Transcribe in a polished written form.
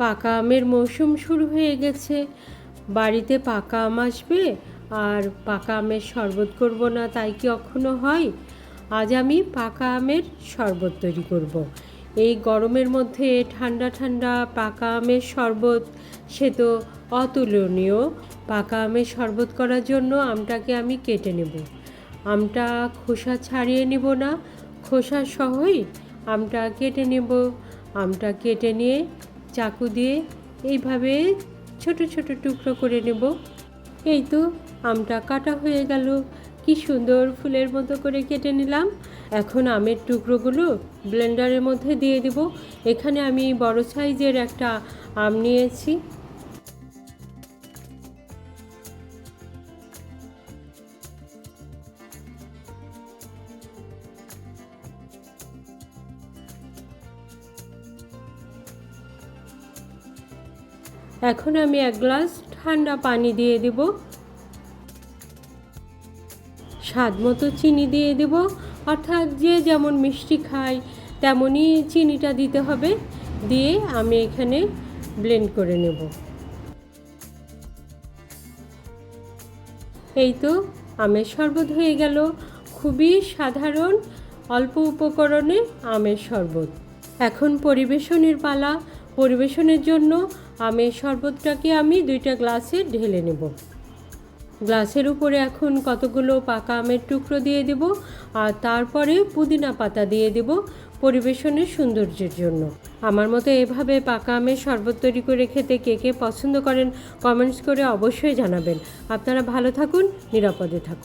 পাকা আমের মৌসুম শুরু হয়ে গেছে। বাড়িতে পাকা আম আসবে আর পাকা আমের শরবত করব না, তাই কি কখনো হয়? আজ আমি পাকা আমের শরবত তৈরি করব। এই গরমের মধ্যে ঠান্ডা ঠান্ডা পাকা আমের শরবত সে তো অতুলনীয়। পাকা আমের শরবত করার জন্য আমটাকে আমি কেটে নেব। আমটা খোসা ছাড়িয়ে নেব না, খোসা সহই আমটা কেটে নেব। আমটা কেটে নিয়ে চাকু দিয়ে এইভাবে ছোট ছোট টুকরো করে নেব। এই তো আমটা কাটা হয়ে গেল, কি সুন্দর ফুলের মতো করে কেটে নিলাম। এখন আমের টুকরোগুলো ব্লেন্ডারের মধ্যে দিয়ে দেব। এখানে আমি বড় সাইজের একটা আম নিয়েছি। এখন আমি 1 গ্লাস ঠান্ডা পানি দিয়ে দেব। স্বাদ মতো চিনি দিয়ে দেব, অর্থাৎ যে যেমন মিষ্টি খায় তেমনই চিনিটা দিতে হবে। দিয়ে আমি এখানে ব্লেন্ড করে নেব। এই তো আমের শরবত হয়ে গেল। খুবই সাধারণ অল্প উপকরণে আমের শরবত। এখন পরিবেশনের পালা। পরিবেশনের জন্য আমের শরবতটাকে আমি 2টা গ্লাসে ঢেলে নেব। গ্লাসের উপরে এখন কতগুলো পাকা আমের টুকরো দিয়ে দেব, আর তারপরে পুদিনা পাতা দিয়ে দেব পরিবেশনের সৌন্দর্যের জন্য। আমার মতো এভাবে পাকা আমের শরবত তৈরি করে খেতে কে কে পছন্দ করেন কমেন্টস করে অবশ্যই জানাবেন। আপনারা ভালো থাকুন, নিরাপদে থাকুন।